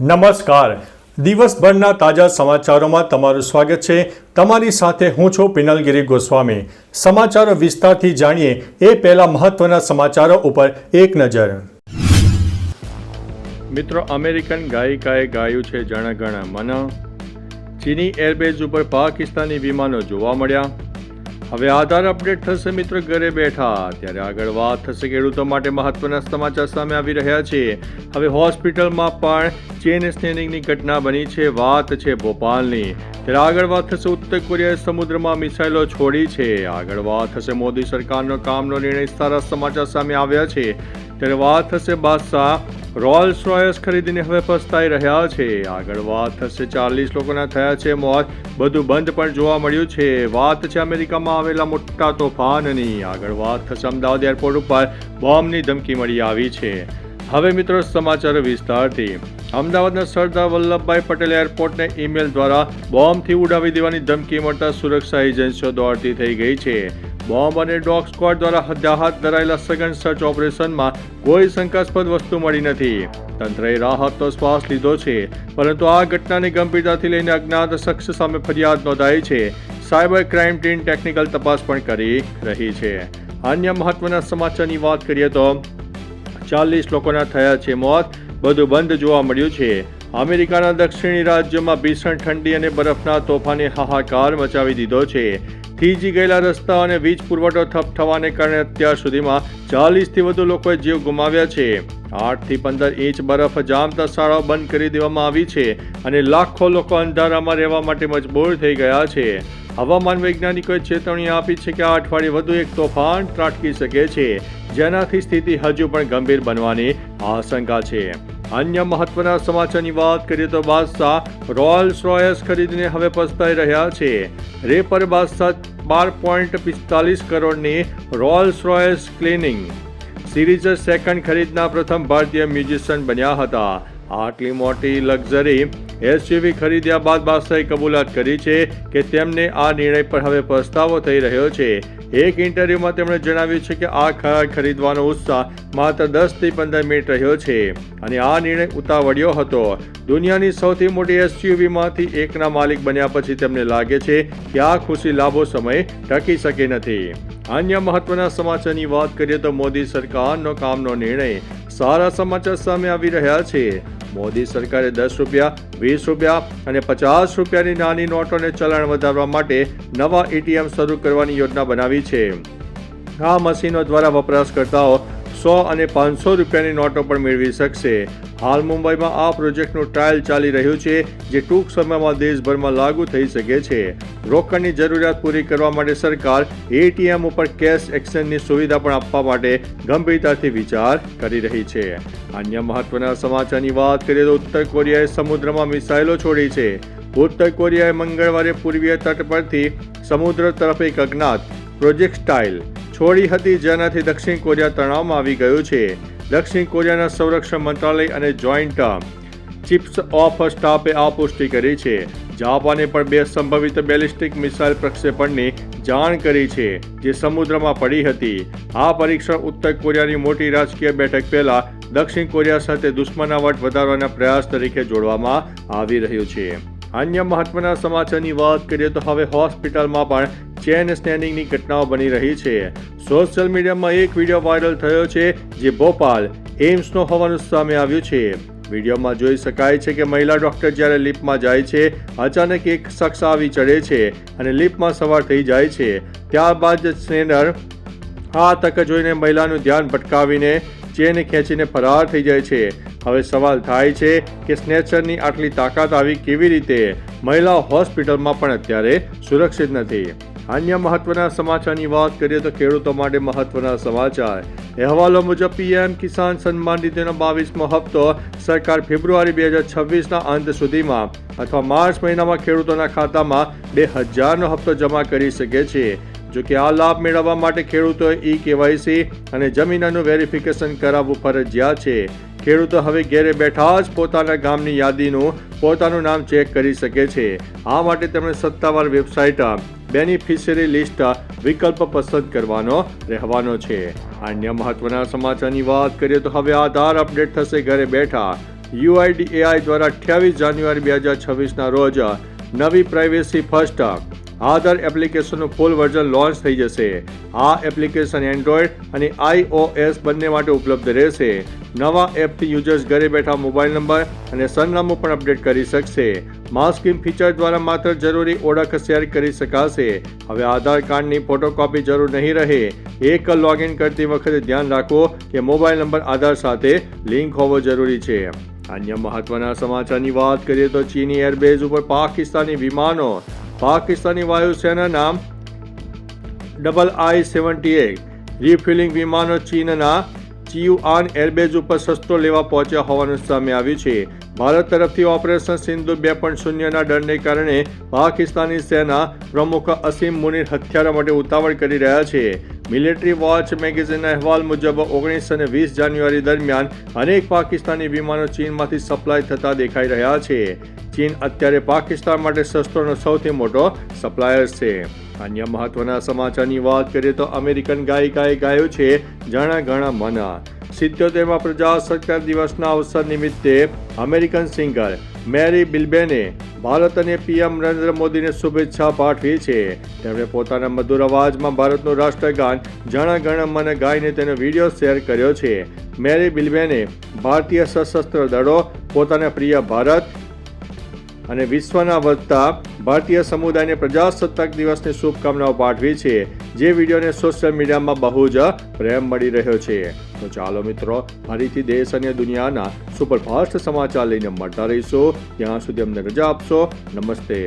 નમસ્કાર. દિવસભરના તાજા સમાચારોમાં તમારું સ્વાગત છે. તમારી સાથે હું છું પિનલગીરી ગોસ્વામી. સમાચારો વિસ્તારથી જાણીએ એ પહેલા મહત્વના સમાચારો ઉપર એક નજર. મિત્રો, અમેરિકન ગાયિકાએ ગાયું છે જણ ગણ મન. ચીની એરબેઝ ઉપર પાકિસ્તાની વિમાનો જોવા મળ્યા. હવે આધાર અપડેટ થશે મિત્રો ઘરે બેઠા. ત્યારે આગળ વાત થશે ખેડૂતો માટે મહત્વના સમાચાર સામે આવી રહ્યા છે. હવે હોસ્પિટલમાં પણ ચેન સ્નેચિંગની ઘટના બની છે. વાત છે ભોપાલની. ત્યારે આગળ વાત થશે ઉત્તર કોરિયાએ સમુદ્રમાં મિસાઇલો છોડી છે. આગળ વાત થશે મોદી સરકારનો કામનો નિર્ણય. સારા સમાચાર સામે આવ્યા છે. ત્યારે વાત થશે બાદશાહ રોલ્સ રોયસ ખરીદીને હવે પસ્તાઈ રહ્યા છે. આગળ વાત થશે 40 લોકોના થયા છે મોત. બધું બંધ પણ જોવા મળ્યું છે. વાત છે અમેરિકામાં આવેલા મોટા તોફાનની. આગળ વાત થશે અમદાવાદ એરપોર્ટ ઉપર બોમ્બની ધમકી મળી આવી છે. હવે મિત્રો સમાચારો વિસ્તારથી. અમદાવાદના સરદાર વલ્લભભાઈ પટેલ એરપોર્ટને ઈમેલ દ્વારા બોમ્બથી ઉડાવી દેવાની ધમકી મળતા સુરક્ષા એજન્સીઓ દોડતી થઈ ગઈ છે. બોમ્બ અને ડોગ સ્ક્વોડ દ્વારા હાથ ધરાયેલા સઘન સર્ચ ઓપરેશનમાં કોઈ શંકાસ્પદ વસ્તુ મળી નથી. તંત્રએ રાહતનો શ્વાસ લીધો છે, પરંતુ આ ઘટનાની ગંભીરતાથી લઈને અજ્ઞાત શખ્સ સામે ફરિયાદ નોંધાઈ છે. સાયબર ક્રાઇમ ટીમ ટેકનિકલ તપાસ પણ કરી રહી છે. અન્ય મહત્વના સમાચારની વાત કરીએ તો 40 લોકોના થયા છે મોત. બધું બંધ જોવા મળ્યું છે. અમેરિકાના દક્ષિણી રાજ્યોમાં ભીષણ ઠંડી અને બરફના તોફાને હાહાકાર મચાવી દીધો છે. થીજી ગયેલા રસ્તાઓ અને વીજ પુરવઠો ઠપ થવાને કારણે અત્યાર સુધીમાં 40થી વધુ લોકોએ જીવ ગુમાવ્યા છે. 8 થી 15 ઇંચ બરફ જામતા શાળાઓ બંધ કરી દેવામાં આવી છે અને લાખો લોકો અંધારામાં રહેવા માટે મજબૂર થઈ ગયા છે. હવામાન વૈજ્ઞાનિકોએ ચેતવણી આપી છે કે આ અઠવાડિયે વધુ એક તોફાન ત્રાટકી શકે છે, જેનાથી સ્થિતિ હજુ પણ ગંભીર બનવાની આશંકા છે. અન્ય મહત્વના સમાચારની વાત કરીએ તો બાદશાહ રોલ્સ રોયસ ખરીદીને હવે પસ્તાઈ રહ્યા છે. રેપર બાદશાહ 12.45 કરોડની Rolls Royce Cullinan series second ખરીદના પ્રથમ ભારતીય મ્યુઝિશિયન બન્યા હતા. આટલી મોટી લક્ઝરી એસયુવી ખરીદ્યા બાદ બાદશાહે કબૂલાત કરી છે કે તેમને આ નિર્ણય પર હવે પસ્તાવો થઈ રહ્યો છે. એક ઇન્ટરવ્યુમાં તેમણે જણાવ્યું છે કે આ કાર ખરીદવાનો ઉત્સાહ માત્ર 10 થી 15 મિનિટ રહ્યો છે અને આ નિર્ણય ઉતાવળ્યો હતો. દુનિયાની સૌથી મોટી એસયુવીમાંથી એકના માલિક બન્યા પછી તેમને લાગે છે કે આ ખુશી લાંબો સમય ટકી શકે નથી. અન્ય મહત્વના સમાચારની વાત કરીએ તો મોદી સરકારનો કામનો નિર્ણય. સારા સમાચાર સામે આવી રહ્યા છે. મોદી સરકારે 10 રૂપિયા, 20 રૂપિયા અને 50 રૂપિયાની નાની નોટોને ચલણ વધારવા માટે નવા એટીએમ શરૂ કરવાની યોજના બનાવી છે. આ મશીનો દ્વારા વપરાશકર્તાઓ 100 અને 500 રૂપિયાની નોટો પણ મેળવી શકશે. હાલ મુંબઈમાં આ પ્રોજેક્ટનું ટ્રાયલ ચાલી રહ્યું છે, જે ટૂંક સમયમાં દેશભરમાં લાગુ થઈ શકે છે. રોકડની જરૂરિયાત પૂરી કરવા માટે સરકાર એટીએમ ઉપર કેશ એક્સચેન્જની સુવિધા પણ આપવા માટે ગંભીરતાથી વિચાર કરી રહી છે. અન્ય મહત્વના સમાચારની વાત કરીએ તો ઉત્તર કોરિયાએ સમુદ્રમાં મિસાઇલો છોડી છે. ઉત્તર કોરિયાએ મંગળવારે પૂર્વીય તટ પરથી સમુદ્ર તરફ એક અજ્ઞાત પ્રોજેક્ટાઇલ છોડી હતી, જેનાથી દક્ષિણ કોરિયા તણાવમાં આવી ગયું છે. દક્ષિણ કોરિયાના સંરક્ષણ મંત્રાલય અને જોઈન્ટ ચીફ્સ ઓફ સ્ટાફે આ પુષ્ટિ કરી છે. જાપાને પણ 2 સંભવિત બેલિસ્ટિક મિસાઇલ પ્રક્ષેપણની જાણ કરી છે, જે સમુદ્રમાં પડી હતી. આ પરીક્ષણ ઉત્તર કોરિયાની મોટી રાજકીય બેઠક પહેલા દક્ષિણ કોરિયા સાથે દુશ્મનાવટ વધારવાના પ્રયાસ તરીકે જોડવામાં આવી રહ્યું છે. અન્ય મહત્વના સમાચારની વાત કરીએ તો હવે હોસ્પિટલમાં પણ ચેન સ્નેચિંગની ઘટનાઓ બની રહી છે. સોશિયલ મીડિયામાં એક વિડીયો વાયરલ થયો છે, જે ભોપાલ એમ્સનો હોવાનું સામે આવ્યું છે. વિડીયોમાં જોઈ શકાય છે કે મહિલા ડોક્ટર જ્યારે લિફ્ટમાં જાય છે, અચાનક એક શખ્સ આવી ચડે છે અને લિફ્ટમાં સવાર થઈ જાય છે. ત્યારબાદ સ્નેચર આ તક જોઈને મહિલાનું ધ્યાન ભટકાવીને ચેન ખેંચીને ફરાર થઈ જાય છે. હવે સવાલ થાય છે કે સ્નેચરની આટલી તાકાત આવી કેવી રીતે? મહિલાઓ હોસ્પિટલમાં પણ અત્યારે સુરક્ષિત નથી. અન્ય મહત્વના સમાચારની વાત કરીએ તો ખેડૂતો માટે મહત્વના સમાચાર. અહેવાલો મુજબ પીએમ કિસાન સન્માન નિધિનો 22મો હપ્તો સરકાર ફેબ્રુઆરી 2026ના અંત સુધીમાં અથવા માર્ચ મહિનામાં ખેડૂતોના ખાતામાં 2000નો હપ્તો જમા કરી શકે છે. જો કે આ લાભ મેળવવા માટે ખેડૂતોએ KYC અને જમીનનું વેરિફિકેશન કરાવવું ફરજિયાત છે. ખેડૂતો હવે ઘેરે બેઠા જ પોતાના ગામની યાદીનું પોતાનું નામ ચેક કરી શકે છે. આ માટે તેમણે સત્તાવાર વેબસાઇટ બેનિફિશિયરી લિસ્ટ વિકલ્પ પસંદ કરવાનો રહેવાનો છે. અન્ય મહત્વના સમાચારની વાત કરીએ તો હવે આધાર અપડેટ થશે ઘરે બેઠા. UIDAI દ્વારા 28 જાન્યુઆરી 2026ના રોજ નવી પ્રાઇવેસી ફર્સ્ટ આધાર એપ્લિકેશનનું ફૂલ વર્ઝન લોન્ચ થઈ જશે. આ એપ્લિકેશન એન્ડ્રોઇડ અને iOS બંને માટે ઉપલબ્ધ રહેશે. નવા એપથી યુઝર્સ ઘરે બેઠા મોબાઈલ નંબર અને સરનામું પણ અપડેટ કરી શકશે. માસ્કિંગ ફીચર દ્વારા માત્ર જરૂરી ઓળખ શેર કરી શકાશે. હવે આધાર કાર્ડની ફોટોકોપી જરૂર નહીં રહે. એક લોગિન કરતી વખતે ધ્યાન રાખો કે મોબાઈલ નંબર આધાર સાથે લિંક હોવો જરૂરી છે. અન્ય મહત્વના સમાચારની વાત કરીએ તો ચીની એરબેઝ ઉપર પાકિસ્તાની વિમાનો. પાકિસ્તાની વાયુસેનાના II-78 રિફ્યુલિંગ વિમાનો ચીનના ચિયુઆન એરબેઝ ઉપર શસ્ત્રો લેવા પહોંચ્યા હોવાનું સામે આવ્યું છે. ભારત તરફથી ઓપરેશન સિંધુ 2.0ના ડરને કારણે પાકિસ્તાની સેના પ્રમુખ અસીમ મુનીર હથિયારો માટે ઉતાવળ કરી રહ્યા છે. મિલિટરી વોચ મેગેઝિનના અહેવાલ મુજબ 19 અને 20 જાન્યુઆરી દરમિયાન અનેક પાકિસ્તાની વિમાનો ચીનમાંથી સપ્લાય થતા દેખાઈ રહ્યા છે. ચીન અત્યારે પાકિસ્તાન માટે શસ્ત્રોનો સૌથી મોટો સપ્લાયર છે. અન્ય મહત્વના સમાચારની વાત કરીએ તો અમેરિકન ગાયિકાએ ગાયું છે જણ મન. 77મા પ્રજાસત્તાક દિવસના અવસર નિમિત્તે અમેરિકન સિંગર મેરી બિલ્બેને ભારત અને PM નરેન્દ્ર મોદીને શુભેચ્છા પાઠવી છે. તેમણે પોતાના મધુર અવાજમાં ભારતનું રાષ્ટ્રગાન જણ ગણ મન ગાઈને તેનો વિડીયો શેર કર્યો છે. મેરી બિલ્બેને ભારતીય સશસ્ત્ર દળો, પોતાના પ્રિય ભારત અને વિશ્વના વધતા ભારતીય સમુદાયને પ્રજાસત્તાક દિવસની શુભકામનાઓ પાઠવી છે. જે વિડીયોને સોશિયલ મીડિયામાં બહુ જ પ્રેમ મળી રહ્યો છે. તો ચાલો મિત્રો, ફરીથી દેશ અને દુનિયાના સુપરફાસ્ટ સમાચાર લઈને મળતા રહીશું. ત્યાં સુધી અમને રજા આપશો. નમસ્તે.